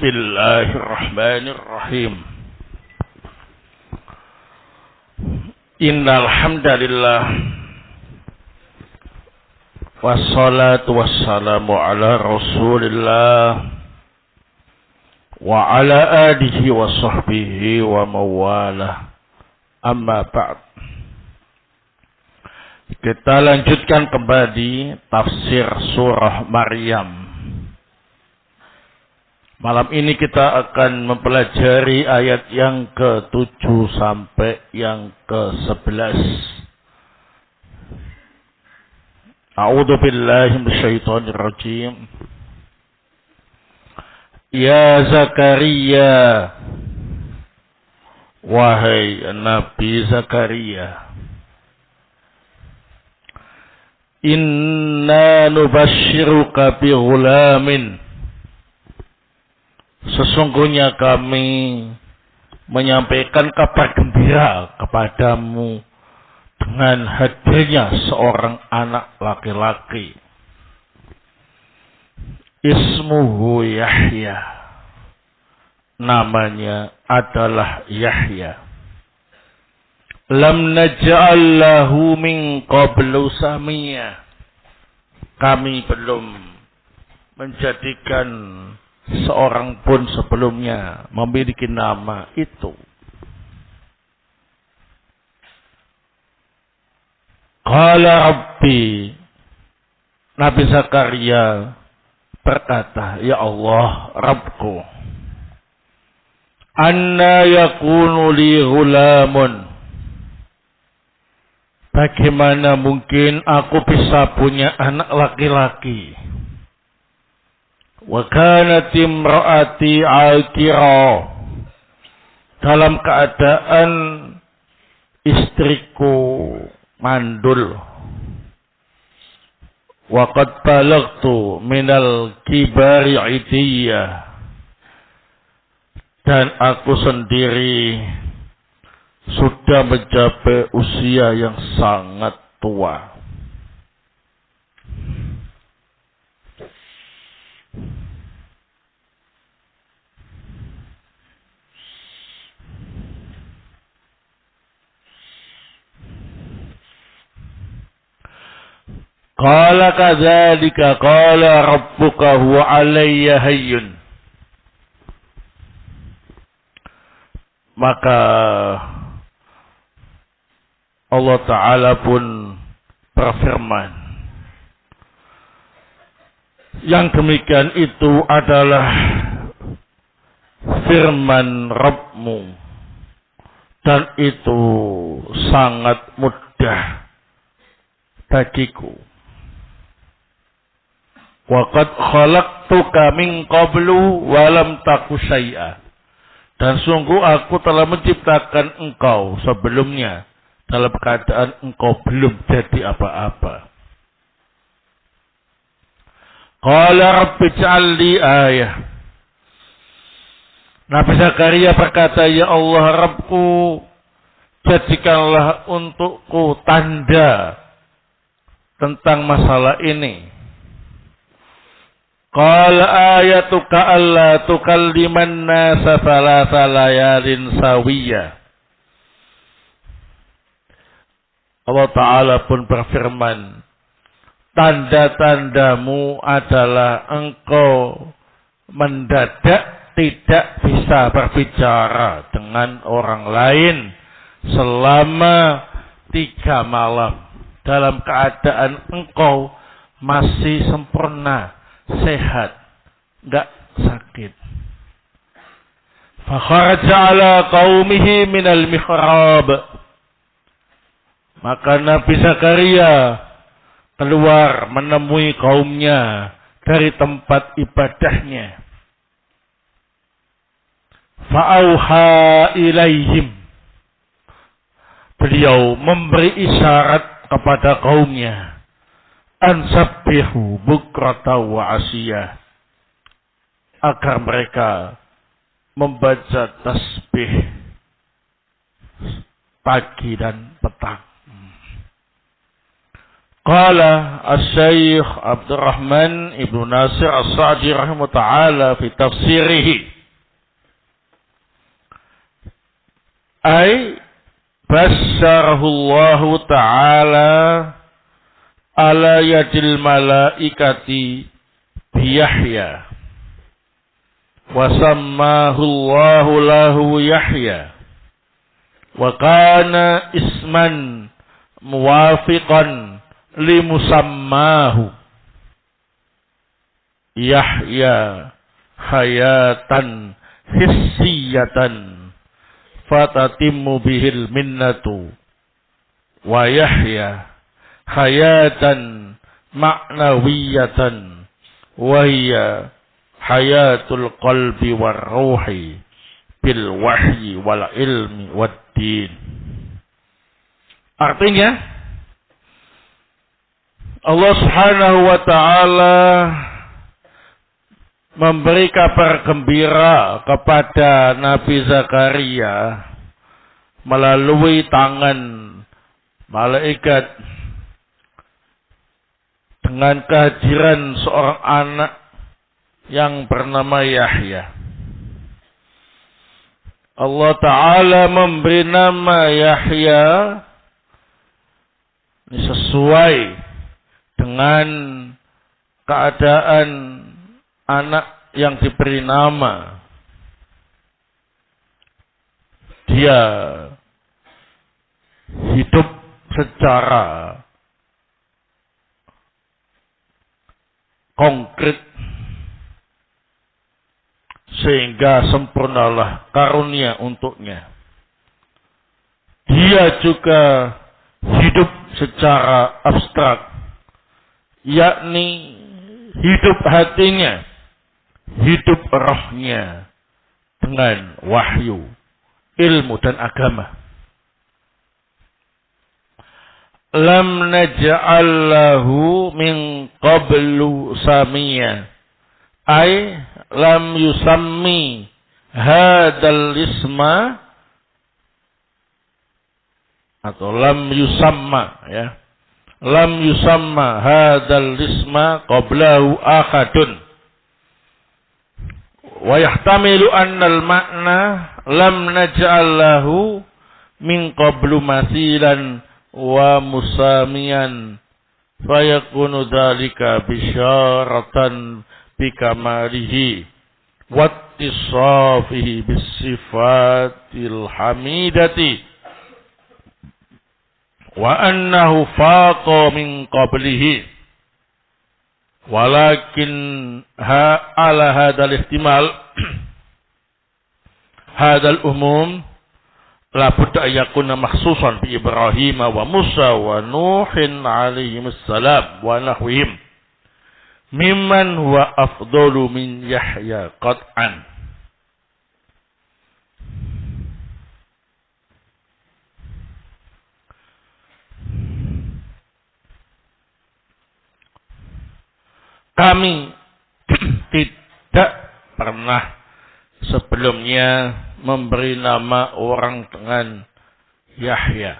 Bismillahirrahmanirrahim. Innal hamdalillah wassalatu wassalamu ala Rasulillah wa ala alihi wa sahbihi wa mawalah. Amma ba'd. Kita lanjutkan kembali tafsir surah Maryam. Malam ini kita akan mempelajari ayat yang ke-7 sampai yang ke-11. A'udzu billahi minasyaitonir rajim. Ya Zakaria, wahai Nabi Zakaria, inna nubashshiruka bi ghulamin. Sesungguhnya kami menyampaikan kabar gembira kepadamu dengan hadirnya seorang anak laki-laki. Ismuhu Yahya. Namanya adalah Yahya. Lam naj'al lahu min qablu samia. Kami belum menjadikan seorang pun sebelumnya memiliki nama itu. Qala Rabbi, Nabi Zakaria berkata, ya Allah, Rabbku, anna yakunu li ghulamun. Bagaimana mungkin aku bisa punya anak laki-laki? Wa kanat imraati aqira. Dalam keadaan istriku mandul. Wa qad balagtu minal kibari idiyah. Dan aku sendiri sudah mencapai usia yang sangat tua. Qala kadzalika qala rabbuka huwa alayya hayyun. Maka Allah Ta'ala pun berfirman, yang demikian itu adalah firman Rabbmu, dan itu sangat mudah bagiku. Wa qad khalaqtuka min qablu wa lam taku syai'a. Dan sungguh aku telah menciptakan engkau sebelumnya dalam keadaan engkau belum jadi apa-apa. Qala rabbi ij'al li ayah. Nabi Zakaria berkata, ya Allah Rabbku, jadikanlah untukku tanda tentang masalah ini. Qala ayatuka alla tukalliman nasa thalatha layalin sawiyya. Allah Ta'ala pun berfirman, tanda-tandamu adalah engkau mendadak tidak bisa berbicara dengan orang lain selama 3 malam dalam keadaan engkau masih sempurna, sehat, enggak sakit. Fa kharaja ala qaumihi minal mihrab. Maka Nabi Zakaria keluar menemui kaumnya dari tempat ibadahnya. Fa'auha ilaihim. Beliau memberi isyarat kepada kaumnya. Ansabbihu bukrata wa asiyah. Agar mereka membaca tasbih pagi dan petang. Qala Asy-Syaikh Abdurrahman Ibnu Nasir As-Sa'di rahimahullah ta'ala fi tafsirihi ay basyarahu Allah ta'ala ala yadil malaikati biyahya wa sammahu Allah lahu Yahya wa kana isman muwafiqan limusammahu Yahya hayatan hissiyatan fatatimmu bihil minnatu wa Yahya hayatan ma'nawiyatan wa hiya hayatul qalbi war ruhi bil wahyi wal ilmi wad din. Artinya Allah Subhanahu wa ta'ala memberi kabar gembira kepada Nabi Zakaria melalui tangan malaikat dengan kehadiran seorang anak yang bernama Yahya. Allah Ta'ala memberi nama Yahya sesuai dengan keadaan anak yang diberi nama. Dia hidup secara konkret sehingga sempurnalah karunia untuknya. Dia juga hidup secara abstrak, yakni hidup hatinya, hidup rohnya dengan wahyu, ilmu dan agama. Lam naj'al lahu min qablu samia, ay lam yusammi hadal isma atau lam yusamma, ya. Lam yusamma hadzal isma qablahu ahadun wa yahtamilu anna al-ma'na lam naj'al lahu min qablu mathilan wa musamiyan fayakunu dzalika bisyaratan bikamalihi wattisafihi bisifatil hamidati wa annahu faqa min qablihi walakin ala hadzal ihtimal hadzal umum la budda yakuna makhsusan bi Ibrahim wa Musa wa Nuhin alaihimus salam wa nahwihim mimman huwa afdalu min Yahya qat'an. Kami tidak pernah sebelumnya memberi nama orang dengan Yahya.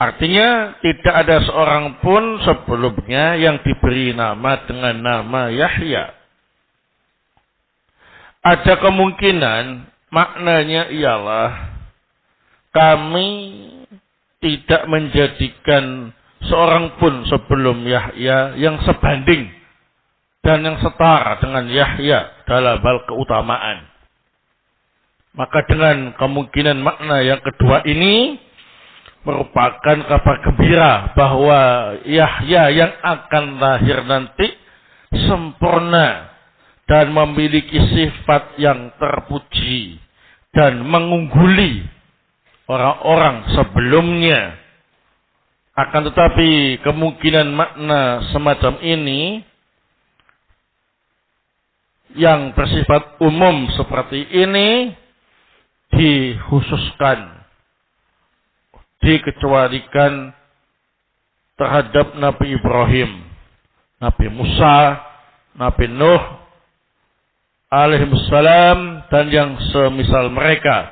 Artinya tidak ada seorang pun sebelumnya yang diberi nama dengan nama Yahya. Ada kemungkinan maknanya ialah kami tidak menjadikan seorang pun sebelum Yahya yang sebanding dan yang setara dengan Yahya dalam hal keutamaan. Maka dengan kemungkinan makna yang kedua ini merupakan kabar gembira bahwa Yahya yang akan lahir nanti sempurna dan memiliki sifat yang terpuji dan mengungguli orang-orang sebelumnya. Akan tetapi kemungkinan makna semacam ini yang bersifat umum seperti ini dikhususkan, dikecualikan terhadap Nabi Ibrahim, Nabi Musa, Nabi Nuh alaihissalam dan yang semisal mereka,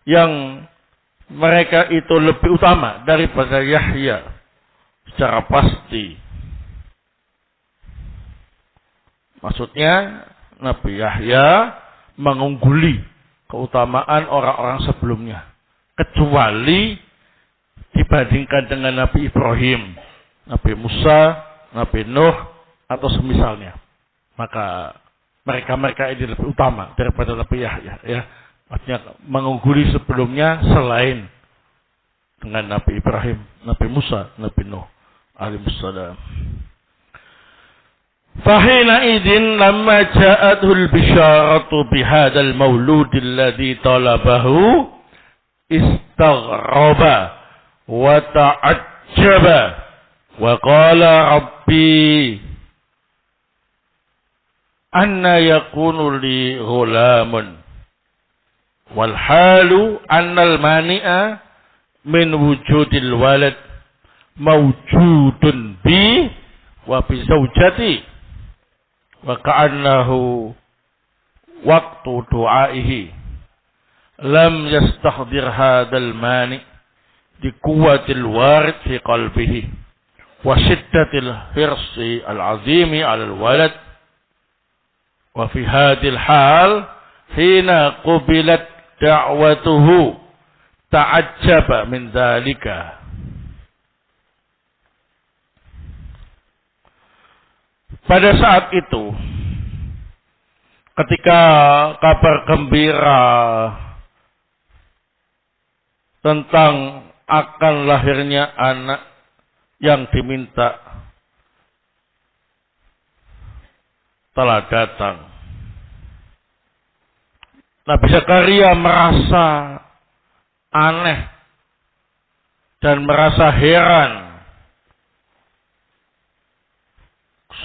yang mereka itu lebih utama daripada Yahya. secara pasti. Maksudnya Nabi Yahya mengungguli keutamaan orang-orang sebelumnya, kecuali dibandingkan dengan Nabi Ibrahim, Nabi Musa, Nabi Nuh, atau semisalnya. Maka mereka ini lebih utama daripada Nabi Yahya. Ya. Artinya mengungguli sebelumnya selain dengan Nabi Ibrahim, Nabi Musa, Nabi Nuh alaihissalam. Fahina idin lamma ja'atul bisyaratu bihadal maulud alladhi talabahu istaghraba wa ta'ajjaba wa qala rabbi anna yakunu li ghulamun wal halu annal mani'a min wujudil walad mawjudun bi wa bi zawjati wa ka'annahu waqtu du'aihi lam yastahdir hadal mani di quwwatil warid fi qalbihi wa shiddatil hirsi al-azimi 'ala al-walad wa fi hadil hal hina qubilat da'watuhu ta'ajjaba min dzalika. Pada saat itu, ketika kabar gembira tentang akan lahirnya anak yang diminta telah datang, Nabi Zakaria merasa aneh dan merasa heran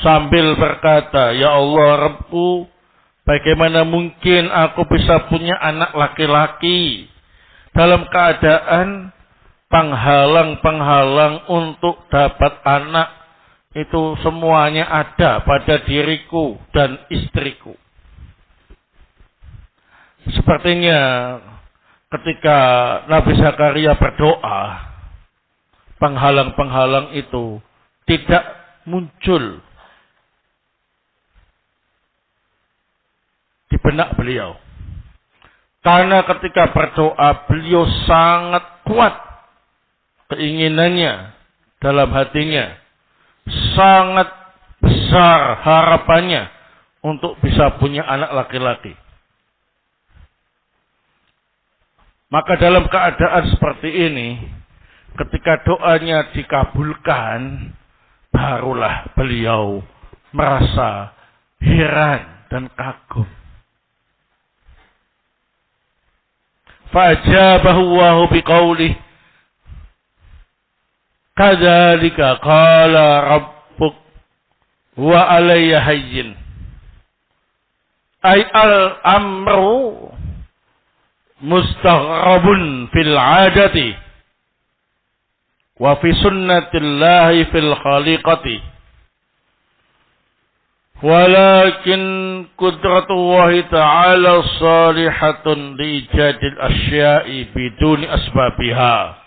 sambil berkata, "Ya Allah Rabbku, bagaimana mungkin aku bisa punya anak laki-laki dalam keadaan penghalang-penghalang untuk dapat anak itu semuanya ada pada diriku dan istriku." Sepertinya ketika Nabi Zakaria berdoa, penghalang-penghalang itu tidak muncul di benak beliau. Karena ketika berdoa, beliau sangat kuat keinginannya dalam hatinya. Sangat besar harapannya untuk bisa punya anak laki-laki. Maka dalam keadaan seperti ini, ketika doanya dikabulkan, barulah beliau merasa heran dan kagum. Fa'ajabahu Allahu biqaulih kadzalika qala rabbuk wa alayya hayyin ay al-amru mustaghrabun fil 'adati wa fi sunnatillahi fil khaliqati walakin qudratullahi ta'ala salihatun li ijadil asya'i biduni asbabiha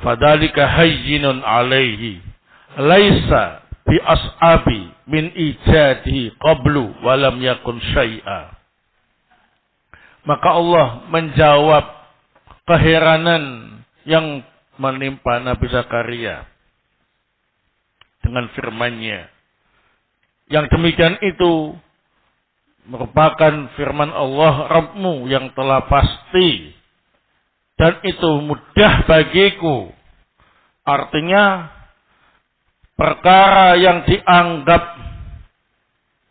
fadhalika hayyinun alaihi laisa bi as'abi min ijadihi qablu walam yakun syai'a. Maka Allah menjawab keheranan yang menimpa Nabi Zakaria dengan firman-Nya. Yang demikian itu merupakan firman Allah Rabbmu yang telah pasti dan itu mudah bagiku. Artinya perkara yang dianggap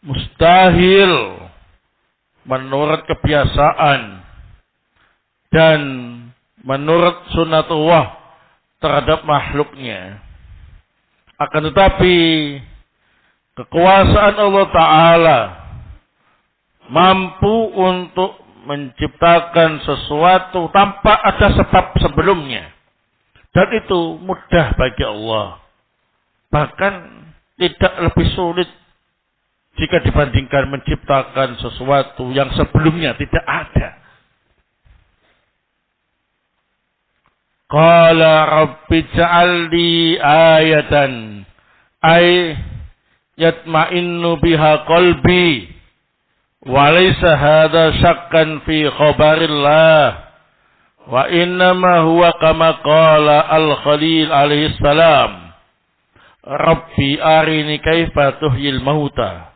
mustahil menurut kebiasaan dan menurut sunnatullah terhadap makhluknya. Akan tetapi kekuasaan Allah Ta'ala mampu untuk menciptakan sesuatu tanpa ada sebab sebelumnya. Dan itu mudah bagi Allah. Bahkan tidak lebih sulit jika dibandingkan menciptakan sesuatu yang sebelumnya tidak ada. Qala rabbi ja'alli ayatan ay yatma'innu biha qalbi wa laysa hadha syakkan fi khabarillah wa innama huwa kama qala al-Khalil alaihi salam rabbi arini kaifa tuhyil mauta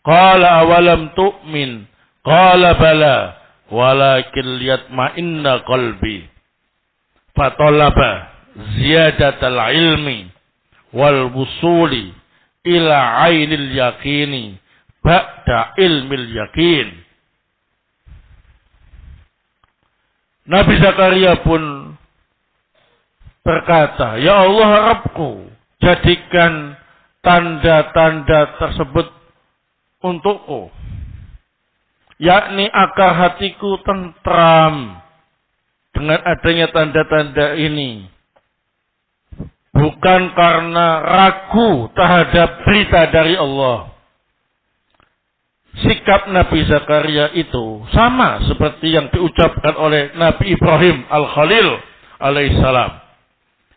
qala awalam tu'min qala bala walakin liyatma'inna qalbi fatolaba ziyadatal ilmi wal wusuli ila ainil yaqini ba'da ilmil yaqin. Nabi Zakaria pun berkata, ya Allah Rabbku, jadikan tanda-tanda tersebut untukku, yakni agar hatiku tentram dengan adanya tanda-tanda ini. Bukan karena ragu terhadap berita dari Allah. Sikap Nabi Zakaria itu sama seperti yang diucapkan oleh Nabi Ibrahim Al-Khalil alaihissalam.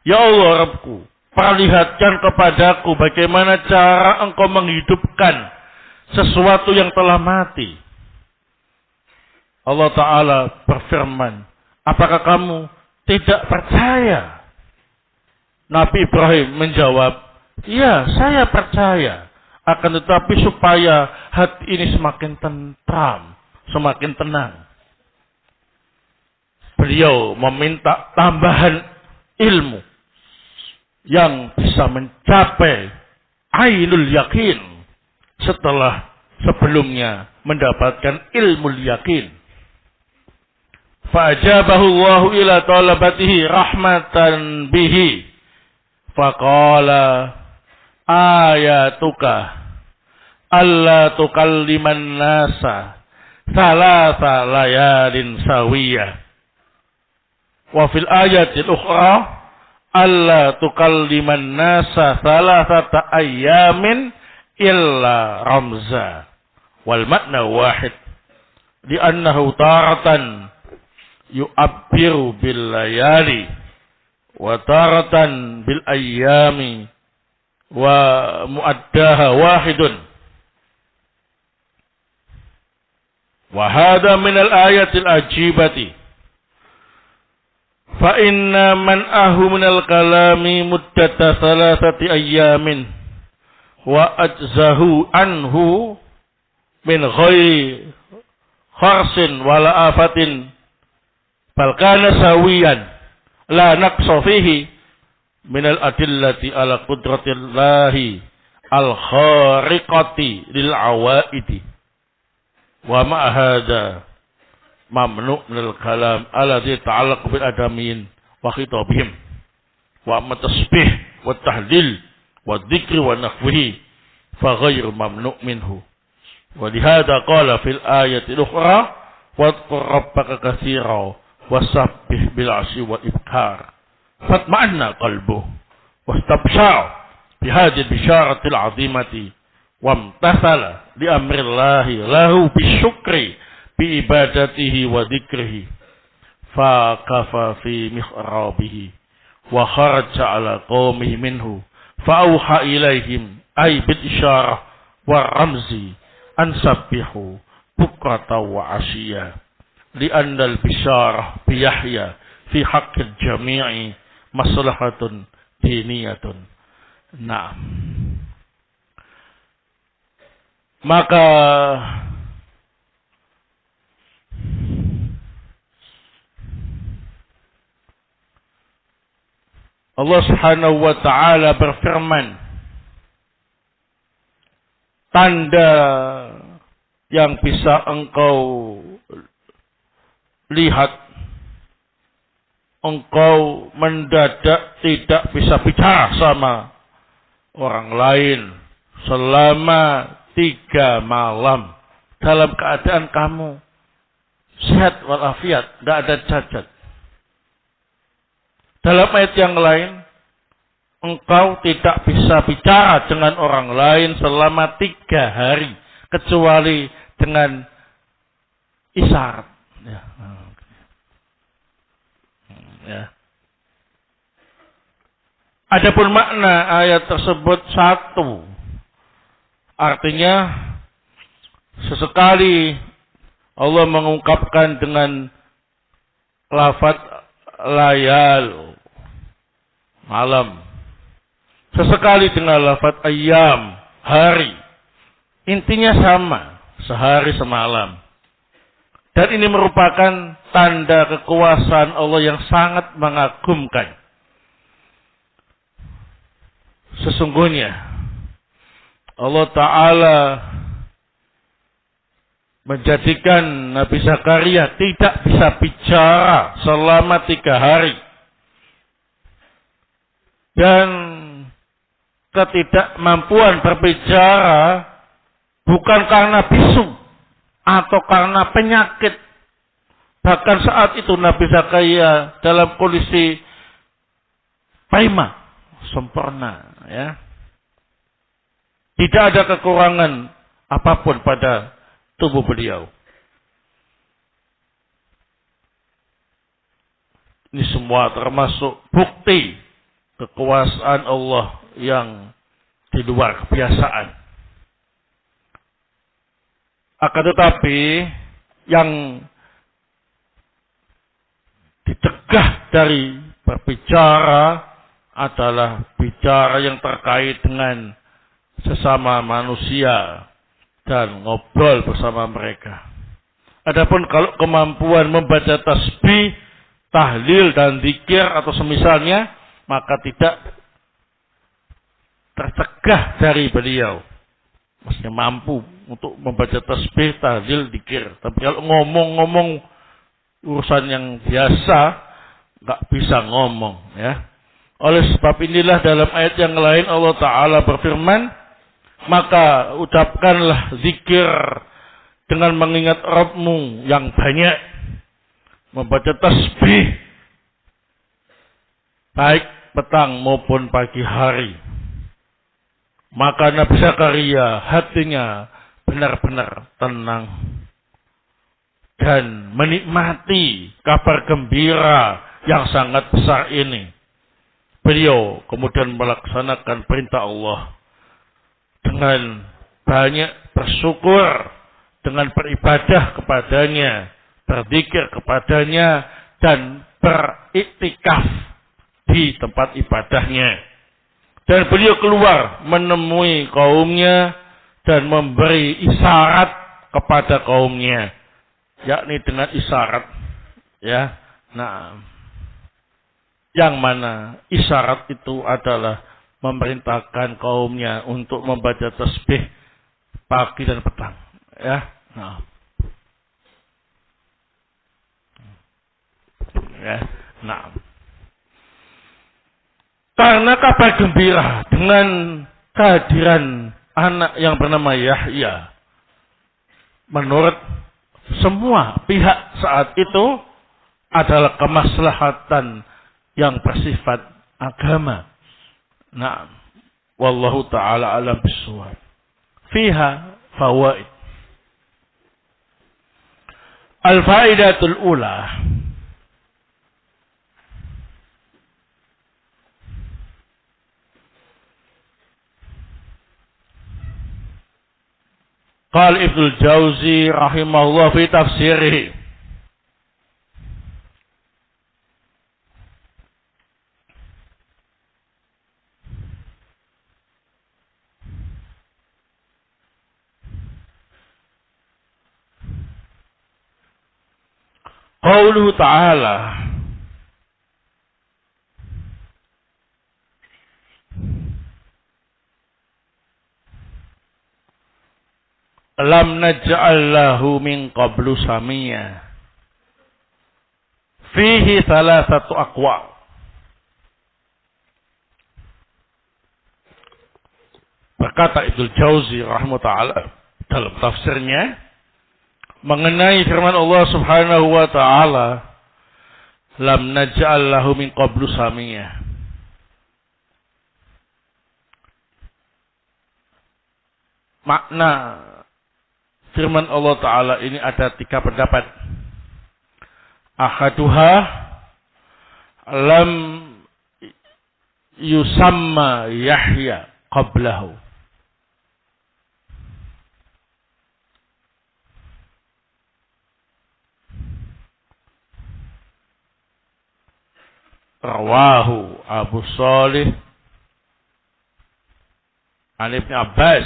Ya Allah Rabbku, perlihatkan kepadaku bagaimana cara engkau menghidupkan sesuatu yang telah mati. Allah Ta'ala berfirman, apakah kamu tidak percaya? Nabi Ibrahim menjawab, ya saya percaya. Akan tetapi supaya hati ini semakin tentram, semakin tenang. Beliau meminta tambahan ilmu yang bisa mencapai ainul yakin setelah sebelumnya mendapatkan ilmu yakin. Fa'ajabahu Allahu ila talabatihi rahmatan bihi. Faqala ayatuka alla tukalliman nasa thalatha layalin sawiyah. Wa fil ayatil ukhra alla tukalliman nasa thalathata ayyamin illa ramza. Wal makna wahid. Li'annahu taratan yu'abbiru bil layali wa taratan bil ayyami wa muaddaha wahidun. Wa hadha min al ayatil ajibati fa inna man ahu min al kalami muddata thalathati ayyamin wa ajzahu anhu min ghairi kharsin wala afatin bal kana sawiyan la naqsa fihi min al-adillati ala qudratillahi al-khariqati lil awaidi wa ma hadha mamnu' min al-kalam alladhi ta'allaq bil adamin wa khitabihim wa amma tasbih wa tahlil wa dzikri wa nahwihi fa ghairu mamnu' minhu. Wa lihada qala fil ayati al-ukhra wadhkur rabbaka katsiran wasabbih bil 'ashyi wal ibkar fatma'anna qalbuhu wastabshara bi hadhihi al-bisharati al-'azimati wamtathala li amrillahi lahu bisyukri bi ibadatihi wa dzikrihi fa kafa fi mikhrabihi wa kharaja ala qaumihi minhu fa auha ilaihim ay bil isyarah wa ramzi an sabbihu bukrata wa 'ashiyya li'anna al-bisyarah bi Yahya fi haqqil jami'i maslahatun diniyatun. Nah, maka Allah Subhanahu wa taala berfirman, tanda yang bisa engkau lihat, engkau mendadak tidak bisa bicara sama orang lain selama 3 malam dalam keadaan kamu sehat walafiat, tidak ada cacat. Dalam ayat yang lain, engkau tidak bisa bicara dengan orang lain selama 3 hari kecuali dengan isyarat. Ya. Adapun makna ayat tersebut satu. Artinya sesekali Allah mengungkapkan dengan lafaz layal, malam. Sesekali dengan lafaz ayyam, hari. Intinya sama, sehari semalam. Dan ini merupakan tanda kekuasaan Allah yang sangat mengagumkan. Sesungguhnya Allah Ta'ala menjadikan Nabi Zakaria tidak bisa bicara selama 3 hari. Dan ketidakmampuan berbicara bukan karena bisu atau karena penyakit. Bahkan saat itu Nabi Zakaria dalam kondisi prima, sempurna, ya. Tidak ada kekurangan apapun pada tubuh beliau. Ini semua termasuk bukti kekuasaan Allah yang di luar kebiasaan. Akan tetapi yang dicegah dari berbicara adalah bicara yang terkait dengan sesama manusia dan ngobrol bersama mereka. Adapun kalau kemampuan membaca tasbih, tahlil dan zikir atau semisalnya, maka tidak tercegah dari beliau. Maksudnya mampu untuk membaca tasbih, tahlil, zikir. Tapi kalau ngomong-ngomong urusan yang biasa, nggak bisa ngomong, ya. Oleh sebab inilah dalam ayat yang lain Allah Ta'ala berfirman, maka ucapkanlah zikir dengan mengingat Rabbmu yang banyak, membaca tasbih baik petang maupun pagi hari. Maka Nabi Zakaria hatinya benar-benar tenang dan menikmati kabar gembira yang sangat besar ini. Beliau kemudian melaksanakan perintah Allah dengan banyak bersyukur, dengan beribadah kepadanya, berzikir kepadanya, dan beriktikaf di tempat ibadahnya. Dan beliau keluar menemui kaumnya dan memberi isyarat kepada kaumnya, yakni dengan isyarat, ya. Nah, yang mana isyarat itu adalah memerintahkan kaumnya untuk membaca tasbih pagi dan petang, ya. Nah, ya. Nah, karena kabar gembira dengan kehadiran anak yang bernama Yahya, menurut semua pihak saat itu adalah kemaslahatan yang bersifat agama. Nah, wallahu ta'ala alam bisawab. Fiha fawaid. Al-faidatul ula. Qal Ibnul Jauzi rahimahullah fi tafsirih. Qauluhu ta'ala, lam naj'al lahu min qablu samiyya. Fihi thalathatu aqwa. Berkata Ibnul Jauzi rahimahullah dalam tafsirnya mengenai firman Allah Subhanahu wa taala, lam naj'al lahu min qablu samiyya. Makna firman Allah Ta'ala ini ada 3 pendapat. Ahaduha, lam yusamma Yahya qablahu. Rawahu Abu Salih an Ibn Abbas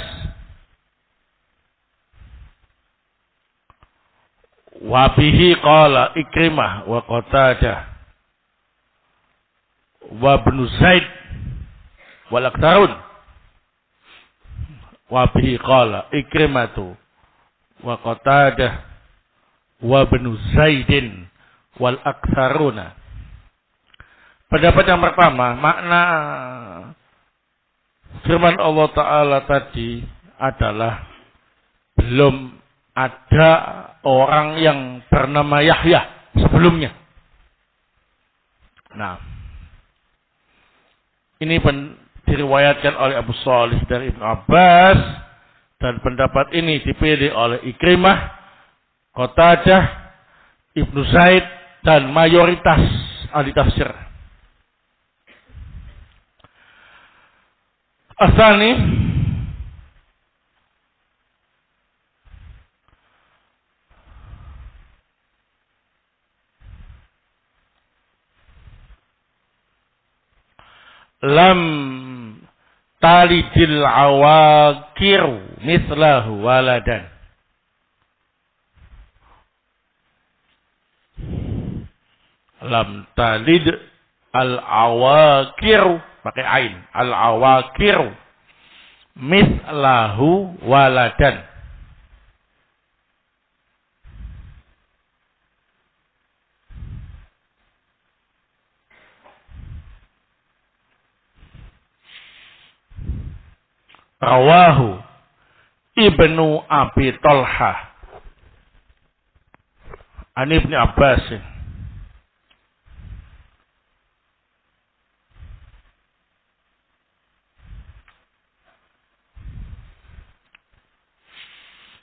wa bihi qala Ikrimah wa Qatadah wa Ibn Zaid wal Aktharun wa bihi qala Ikrimatu wa Qatadah wa Ibn Zaidin wal Aktharuna. Pendapat yang pertama, makna firman Allah Ta'ala tadi adalah belum ada orang yang bernama Yahya sebelumnya. Nah, ini diriwayatkan oleh Abu Salih dari Ibn Abbas, dan pendapat ini dipilih oleh Ikrimah, Qatadah, Ibnu Zaid, dan mayoritas ahli tafsir. Asani lam talidil awakir mislahu waladan. Lam talid al awakir pakai ain, al awakir mislahu waladan. Rawahu Ibnu Abi Talha an Ibnu Abbas.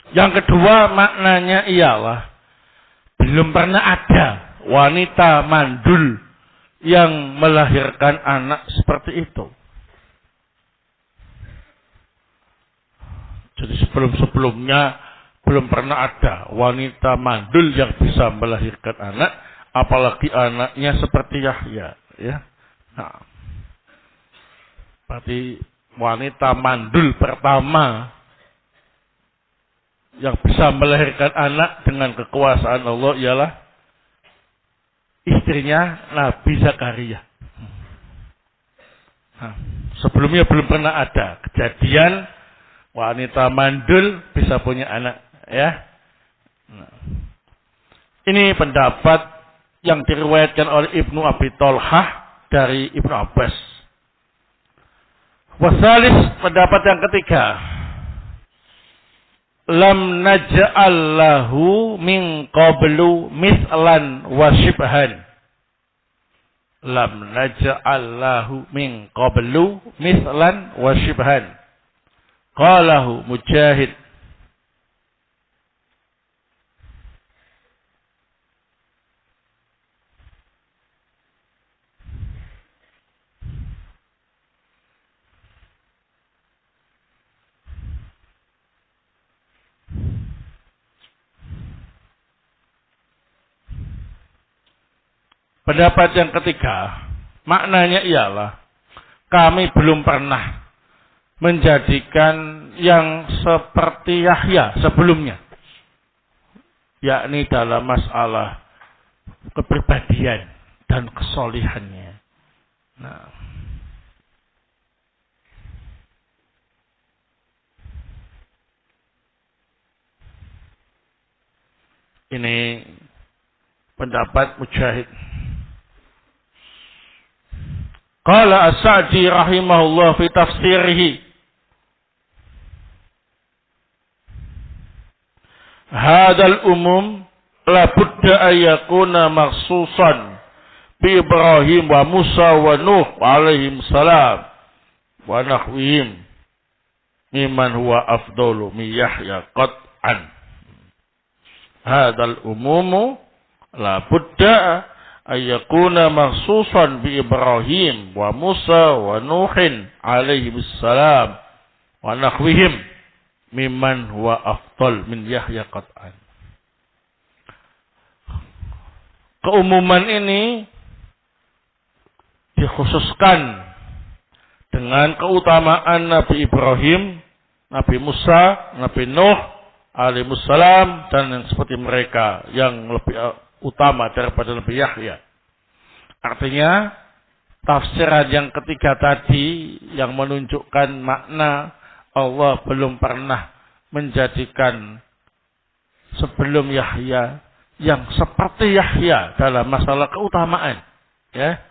Yang kedua maknanya ialah belum pernah ada wanita mandul yang melahirkan anak seperti itu. Jadi sebelum-sebelumnya belum pernah ada wanita mandul yang bisa melahirkan anak, apalagi anaknya seperti Yahya, ya. Nah, berarti wanita mandul pertama yang bisa melahirkan anak dengan kekuasaan Allah ialah istrinya Nabi Zakaria. Nah, sebelumnya belum pernah ada kejadian wanita mandul bisa punya anak, ya. Nah, ini pendapat yang diriwayatkan oleh Ibnu Abi Talha dari Ibnu Abbas. Wasalis, pendapat yang ketiga, lam naj'al lahu min qablu mislan wa shibhan. Lam naj'al lahu min qablu mislan wa shibhan. Qalahu Mujahid. Pendapat yang ketiga, maknanya ialah kami belum pernah menjadikan yang seperti Yahya sebelumnya, yakni dalam masalah kepribadian dan kesolihannya. Nah, ini pendapat Mujahid. Qala As-Sa'di rahimahullah fi tafsirihi, hadal umum la budda ayakuna maksusan bi Ibrahim wa Musa wa Nuh alaihim salam wa nahwihim mimman huwa afdalu min Yahya qat'an. Hadal umumu la budda ayyakuna maksusan bi Ibrahim wa Musa wa Nuhin alaihi wassalam wa nakhwihim mimman huwa afdal min Yahya qat'an. Keumuman ini dikhususkan dengan keutamaan Nabi Ibrahim, Nabi Musa, Nabi Nuh alaihissalam, dan yang seperti mereka yang lebih utama daripada Nabi Yahya. Artinya tafsiran yang ketiga tadi yang menunjukkan makna Allah belum pernah menjadikan sebelum Yahya yang seperti Yahya dalam masalah keutamaan, ya.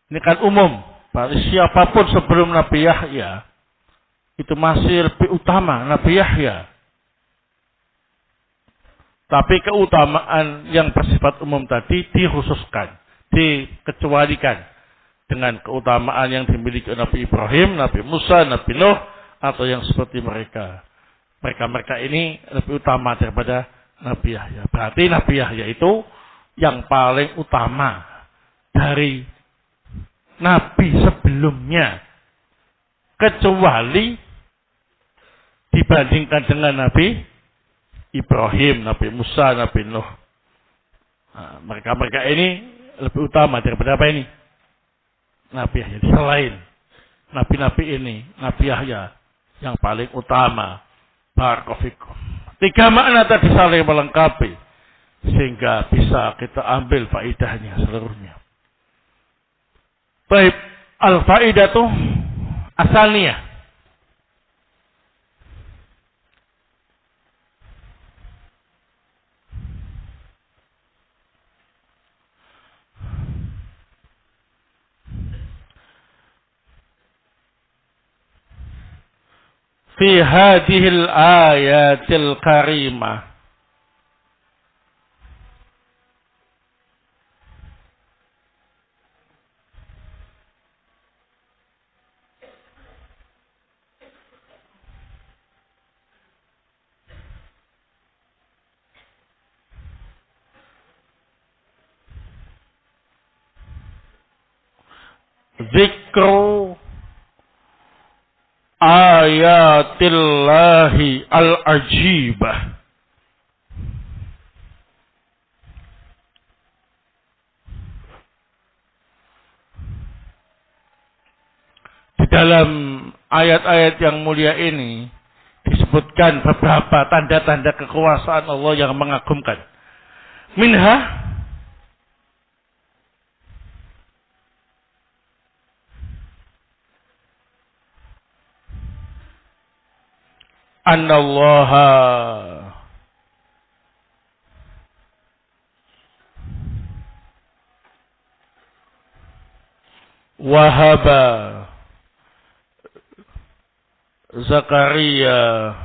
Ini kan umum, berarti siapapun sebelum Nabi Yahya itu masih lebih utama Nabi Yahya. Tapi keutamaan yang bersifat umum tadi dikhususkan, dikecualikan dengan keutamaan yang dimiliki Nabi Ibrahim, Nabi Musa, Nabi Nuh, atau yang seperti mereka. Mereka ini lebih utama daripada Nabi Yahya. Berarti Nabi Yahya itu yang paling utama dari Nabi sebelumnya, kecuali dibandingkan dengan Nabi Ibrahim, Nabi Musa, Nabi Nuh. Nah, mereka ini lebih utama daripada apa ini? Nabi Yahya. Selain Nabi-Nabi ini, Nabi Yahya yang paling utama. Barakofikum. 3 makna tadi saling melengkapi, sehingga bisa kita ambil faidahnya seluruhnya. Baik, al-faidatu asalnya. Fi hadhil ayatil karimah. Zikru ayatillahi al-ajibah. Di dalam ayat-ayat yang mulia ini disebutkan beberapa tanda-tanda kekuasaan Allah yang mengagumkan. Minha annallaha wahaba Zakaria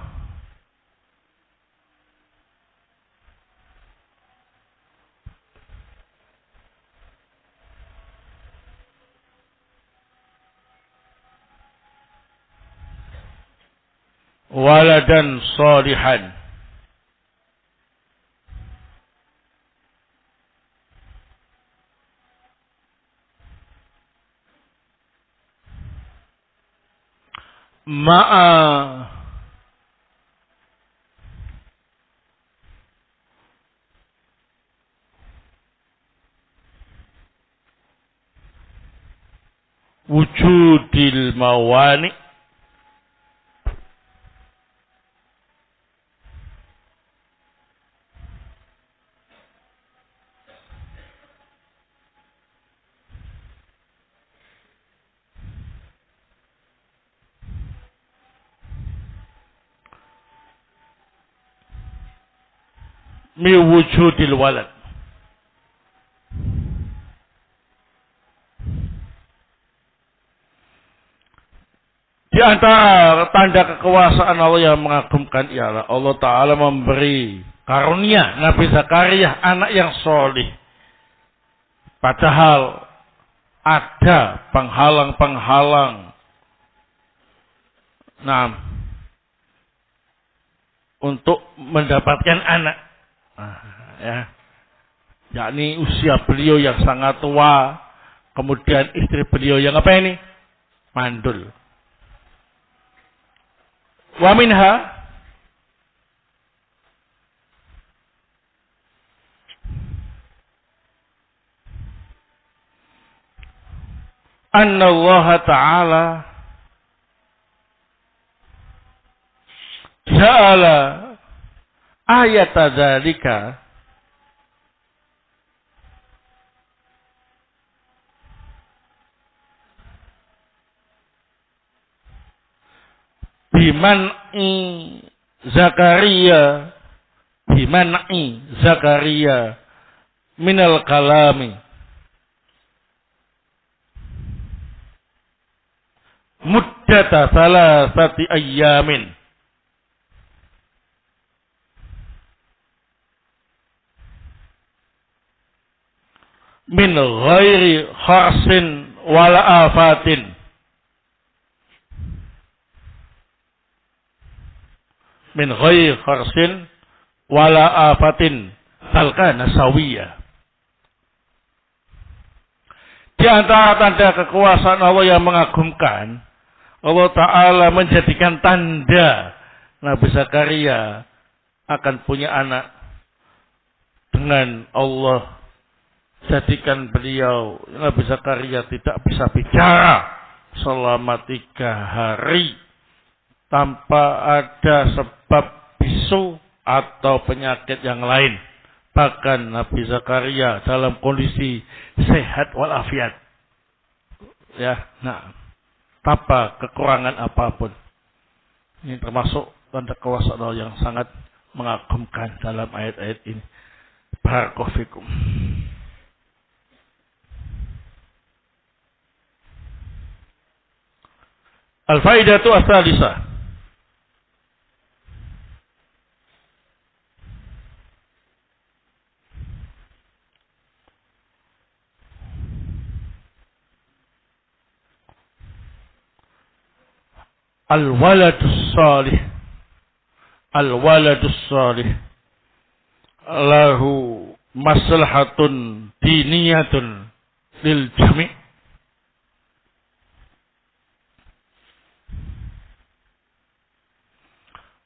waladan salihan ma'a wujudil mawani mi wujudil walad. Di antara tanda kekuasaan Allah yang mengagumkan ialah Allah Ta'ala memberi karunia Nabi Zakaria anak yang solih. Padahal ada penghalang-penghalang. Nah, untuk mendapatkan anak. Nah, ya. yakni usia beliau yang sangat tua, kemudian istri beliau yang apa ini? Mandul. Wa minha anna Allah Ta'ala ja'ala ayat dzalika biman'i Zakaria minal kalami muddata salasati ayyamin min ghairi kharsin wala afatin min ghairi kharsin wala afatin talqana sawiyah. Di antara tanda kekuasaan Allah yang mengagumkan, Allah Ta'ala menjadikan tanda Nabi Zakaria akan punya anak dengan Allah jadikan beliau Nabi Zakaria tidak bisa bicara selama 3 hari tanpa ada sebab bisu atau penyakit yang lain. Bahkan Nabi Zakaria dalam kondisi sehat walafiat. Ya, nah, tanpa kekurangan apapun. Ini termasuk tanda kekuasaan Allah yang sangat mengagumkan dalam ayat-ayat ini. Barakallahu fikum. Al-faidatu as-salisah. Al-waladus salih lahu maslahatun diniyatun lil jami'.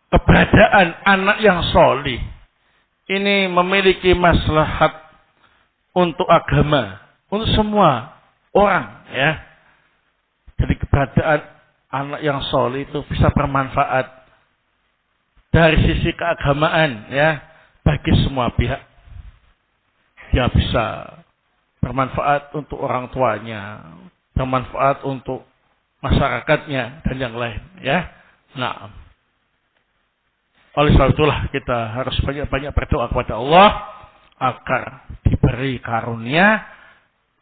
Keberadaan anak yang solih ini memiliki maslahat untuk agama, untuk semua orang, ya. Jadi keberadaan anak yang soleh itu bisa bermanfaat dari sisi keagamaan, ya, bagi semua pihak. Dia bisa bermanfaat untuk orang tuanya, bermanfaat untuk masyarakatnya dan yang lain, ya. Nah, oleh sebab itulah kita harus banyak-banyak berdoa kepada Allah agar diberi karunia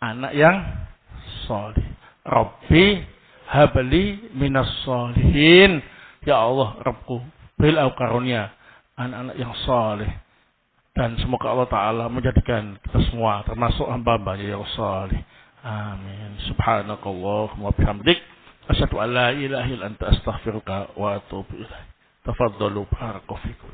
anak yang soleh. Rabbi habli minas solihin. Ya Allah, Rabbku, berilah karunia anak-anak yang saleh. Dan semoga Allah Ta'ala menjadikan kita semua termasuk hamba-hambanya yang saleh. Amin. Subhanakallahumma bihamdik. Asyhadu an la ilaha illa anta astaghfiruka wa atubu ilaik. Tafaddalu barakallahu fikum.